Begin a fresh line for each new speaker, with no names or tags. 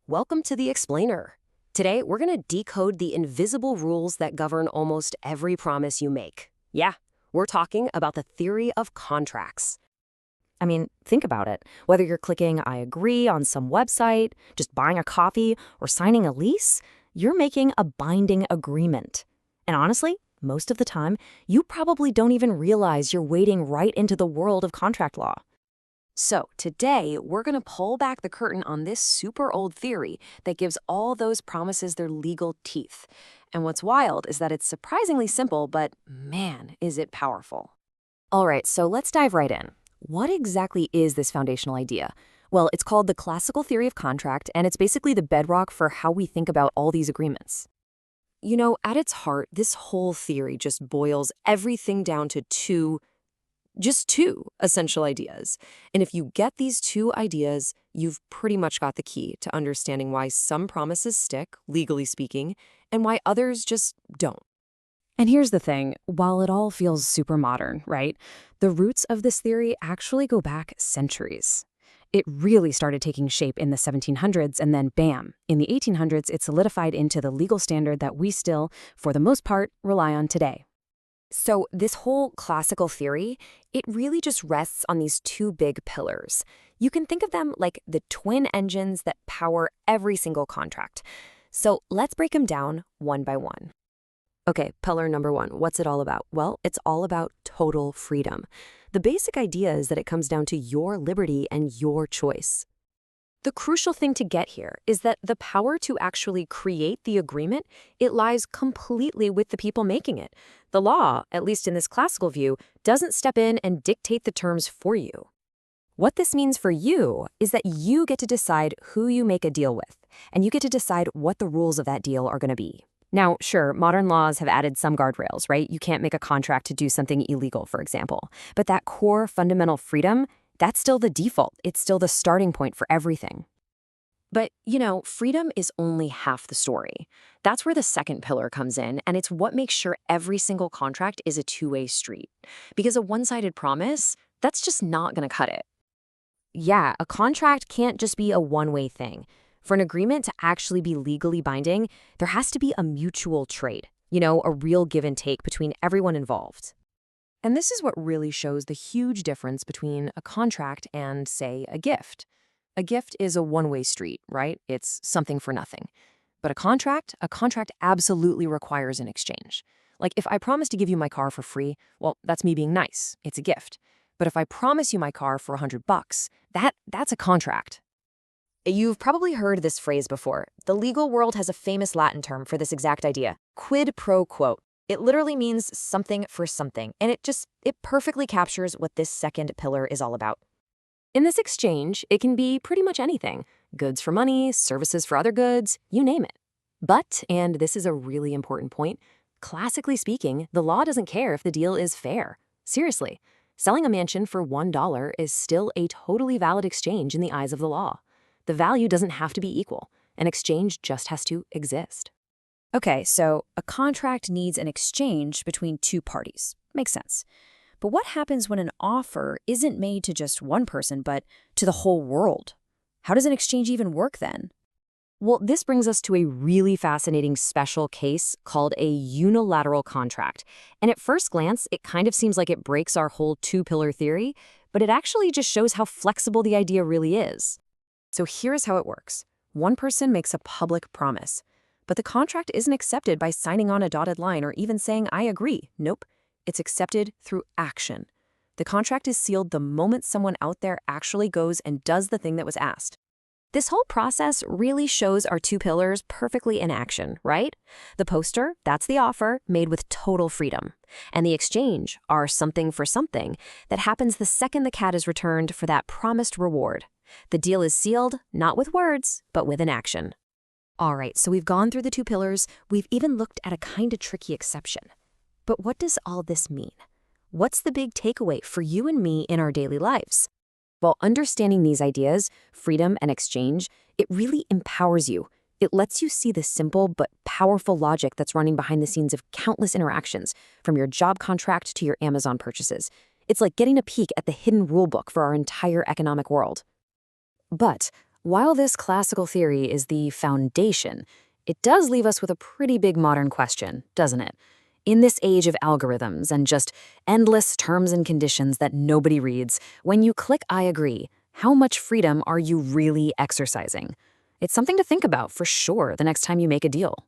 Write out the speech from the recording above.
Welcome to the Explainer. Today, we're going to decode the invisible rules that govern almost every promise you make. Yeah, we're talking about the theory of contracts.
I mean, think about it. Whether you're clicking I agree on some website, just buying a coffee, or signing a lease, you're making a binding agreement. And honestly, most of the time, you probably don't even realize you're wading right into the world of contract law.
So, today, we're going to pull back the curtain on this super old theory that gives all those promises their legal teeth. And what's wild is that it's surprisingly simple, but man, is it powerful.
All right, so let's dive right in. What exactly is this foundational idea? Well, it's called the classical theory of contract, and it's basically the bedrock for how we think about all these agreements.
You know, at its heart, this whole theory just boils everything down to just two essential ideas. And if you get these two ideas, you've pretty much got the key to understanding why some promises stick, legally speaking, and why others just don't.
And here's the thing, while it all feels super modern, right? The roots of this theory actually go back centuries. It really started taking shape in the 1700s, and then bam, in the 1800s, it solidified into the legal standard that we still, for the most part, rely on today.
So this whole classical theory, it really just rests on these two big pillars. You can think of them like the twin engines that power every single contract. So let's break them down one by one. Okay, pillar number one, what's it all about? Well, it's all about total freedom. The basic idea is that it comes down to your liberty and your choice. The crucial thing to get here is that the power to actually create the agreement, it lies completely with the people making it. The law, at least in this classical view, doesn't step in and dictate the terms for you. What this means for you is that you get to decide who you make a deal with, and you get to decide what the rules of that deal are going to be. Now, sure, modern laws have added some guardrails, right? You can't make a contract to do something illegal, for example. But that core fundamental freedom, that's still the default. It's still the starting point for everything. But, you know, freedom is only half the story. That's where the second pillar comes in, and it's what makes sure every single contract is a two-way street. Because a one-sided promise, that's just not going to cut it. Yeah, a contract can't just be a one-way thing. For an agreement to actually be legally binding, there has to be a mutual trade, a real give and take between everyone involved. And this is what really shows the huge difference between a contract and, say, a gift. A gift is a one-way street, right? It's something for nothing. But a contract absolutely requires an exchange. Like if I promise to give you my car for free, well, that's me being nice. It's a gift. But if I promise you my car for $100, that's a contract. You've probably heard this phrase before. The legal world has a famous Latin term for this exact idea, quid pro quo. It literally means something for something, and it perfectly captures what this second pillar is all about. In this exchange, it can be pretty much anything. Goods for money, services for other goods, you name it. But, and this is a really important point, classically speaking, the law doesn't care if the deal is fair. Seriously, selling a mansion for $1 is still a totally valid exchange in the eyes of the law. The value doesn't have to be equal. An exchange just has to exist.
Okay, so a contract needs an exchange between two parties. Makes sense. But what happens when an offer isn't made to just one person, but to the whole world? How does an exchange even work then?
Well, this brings us to a really fascinating special case called a unilateral contract. And at first glance, it kind of seems like it breaks our whole two-pillar theory, but it actually just shows how flexible the idea really is. So here's how it works. One person makes a public promise, but the contract isn't accepted by signing on a dotted line or even saying, I agree. Nope. It's accepted through action. The contract is sealed the moment someone out there actually goes and does the thing that was asked. This whole process really shows our two pillars perfectly in action, right? The poster, that's the offer, made with total freedom. And the exchange, our something for something, that happens the second the cat is returned for that promised reward. The deal is sealed, not with words, but with an action. All right, so we've gone through the two pillars. We've even looked at a kind of tricky exception. But what does all this mean? What's the big takeaway for you and me in our daily lives? Well, understanding these ideas, freedom and exchange, it really empowers you. It lets you see the simple but powerful logic that's running behind the scenes of countless interactions, from your job contract to your Amazon purchases. It's like getting a peek at the hidden rulebook for our entire economic world. But
while this classical theory is the foundation, it does leave us with a pretty big modern question, doesn't it? In this age of algorithms and just endless terms and conditions that nobody reads, when you click I agree, how much freedom are you really exercising? It's something to think about for sure the next time you make a deal.